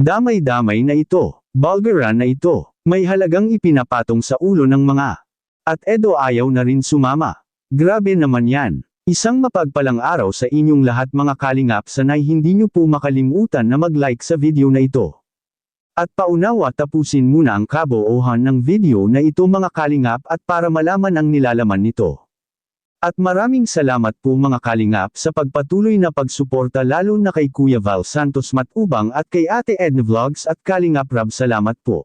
Damay-damay na ito, bulgaran na ito, may halagang ipinapatong sa ulo ng mga. At Edo ayaw na rin sumama. Grabe naman yan. Isang mapagpalang araw sa inyong lahat mga kalingap, sanay hindi nyo po makalimutan na mag-like sa video na ito. At paunawa tapusin muna ang kabuuhan ng video na ito mga kalingap at para malaman ang nilalaman nito. At maraming salamat po mga kalingap sa pagpatuloy na pagsuporta lalo na kay Kuya Val Santos Matubang at kay Ate Edna Vlogs at Kalingap Rab, salamat po.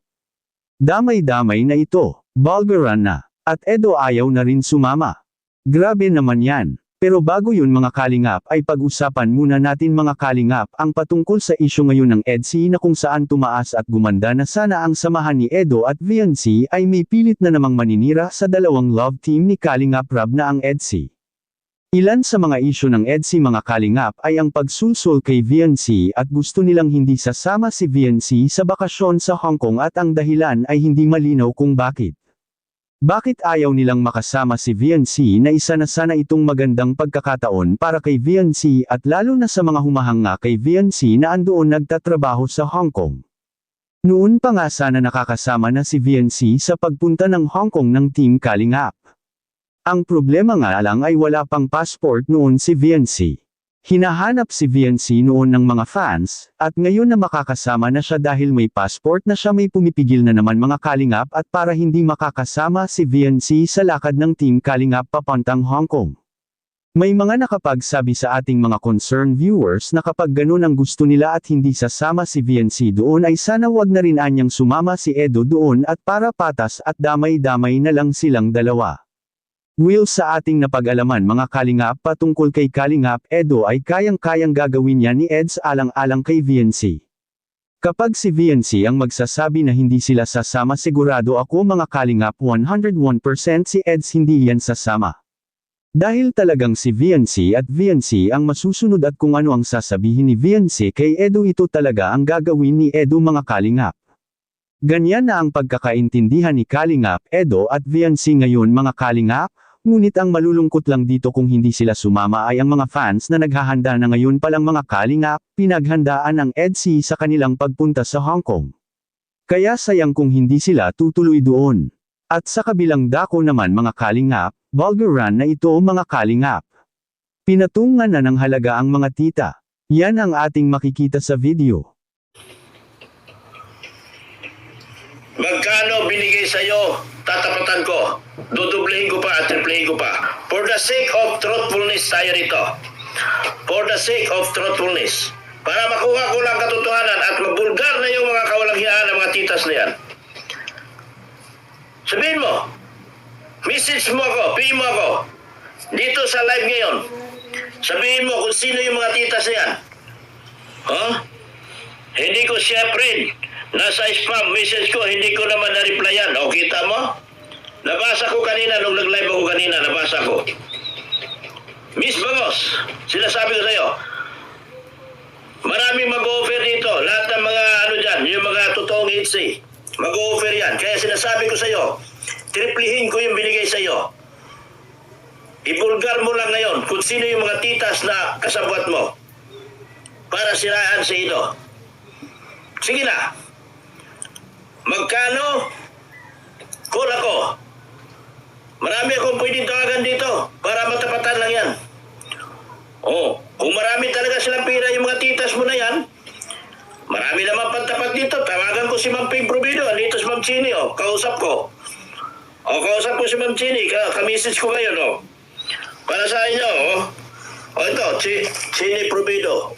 Damay-damay na ito, bulgaran na, at Edo ayaw na rin sumama. Grabe naman yan. Pero bago yun mga kalingap ay pag-usapan muna natin mga kalingap ang patungkol sa isyu ngayon ng EDSI na kung saan tumaas at gumanda na sana ang samahan ni Edo at VNC ay may pilit na namang maninira sa dalawang love team ni Kalingap Rab na ang EDSI. Ilan sa mga isyu ng EDSI mga kalingap ay ang pagsulsul kay VNC at gusto nilang hindi sasama si VNC sa bakasyon sa Hong Kong at ang dahilan ay hindi malinaw kung bakit. Bakit ayaw nilang makasama si VNC na isa na sana itong magandang pagkakataon para kay VNC at lalo na sa mga humahanga kay VNC na andoon nagtatrabaho sa Hong Kong. Noon pa nga sana nakakasama na si VNC sa pagpunta ng Hong Kong ng Team Kalingap. Ang problema nga lang ay wala pang passport noon si VNC. Hinahanap si VNC noon ng mga fans, at ngayon na makakasama na siya dahil may passport na siya may pumipigil na naman mga kalingap at para hindi makakasama si VNC sa lakad ng Team Kalingap papuntang Hong Kong. May mga nakapagsabi sa ating mga concerned viewers na kapag ganun ang gusto nila at hindi sasama si VNC doon ay sana wag na rin anyang sumama si Edo doon at para patas at damay-damay na lang silang dalawa. Will sa ating napag-alaman mga kalingap patungkol kay Kalingap Edo ay kayang-kayang gagawin niya ni Eds alang-alang kay VNC. Kapag si VNC ang magsasabi na hindi sila sasama sigurado ako mga kalingap 101% si Eds hindi yan sasama. Dahil talagang si VNC at VNC ang masusunod at kung ano ang sasabihin ni VNC kay Edo ito talaga ang gagawin ni Edo mga kalingap. Ganyan na ang pagkakaintindihan ni Kalingap Edo at VNC ngayon mga kalingap. Ngunit ang malulungkot lang dito kung hindi sila sumama ay ang mga fans na naghahanda na ngayon palang mga kalingap, pinaghandaan ng EDSI sa kanilang pagpunta sa Hong Kong. Kaya sayang kung hindi sila tutuloy doon. At sa kabilang dako naman mga kalingap, bulgaran na ito mga kalingap. Pinatungan na ng halaga ang mga tita. Yan ang ating makikita sa video. Magkano binigay sa'yo, tatapatan ko. Dudublehin ko pa at triplehin ko pa. For the sake of truthfulness tayo rito. For the sake of truthfulness. Para makuha ko lang katotohanan at mabulgar na yung mga kawalanghiyaan ng mga titas na yan. Sabihin mo, message mo ako, PM mo ako. Dito sa live ngayon. Sabihin mo kung sino yung mga titas na yan. Huh? Hindi ko siya friend. Nasa spam message ko, hindi ko naman na-replyan. O, kita mo? Nabasa ko kanina, nung nag-live ako kanina, nabasa ko. Miss Bangos, sinasabi ko sa'yo, maraming mag-offer dito. Lahat ng mga ano dyan, yung mga totoong HC, mag-offer yan. Kaya sinasabi ko sa'yo, triplihin ko yung binigay sa'yo. Ibulgar mo lang ngayon kung sino yung mga titas na kasabwat mo para siraan sa ito. Sige na. Magkano? Call ako. Marami akong pwedeng tawagan dito para matapatan lang yan. Oh, kung marami talaga silang pira yung mga titas mo na yan, marami naman pantapat dito. Tawagan ko si Ma'am Ping Provido. Andito si Ma'am Chini, oh. Kausap ko. O, kausap ko si Ma'am Chini. Ka-message ko ngayon, oh. Para sa inyo, oh. O, ito, Chini Provido.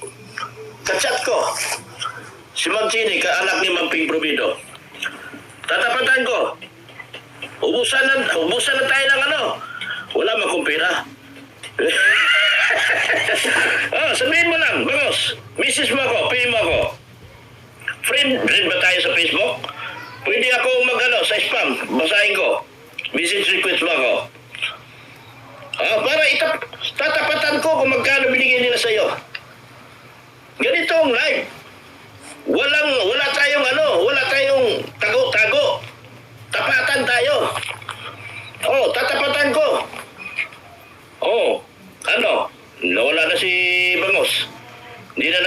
Ka-chat ko. Si Ma'am Chini, ka-anak ni Ma'am Ping Provido. Tatapatan ko. Ubusan na tayo ng ano. Wala man kong pera. Sabihin mo lang, Bangos. Message mo ako, PM mo ako. Friend ba tayo sa Facebook? Pwede ako sa spam. Basahin ko. Message request mo ako. Para tatapatan ko kung magkano binigay nila sa'yo. Ganito ang live.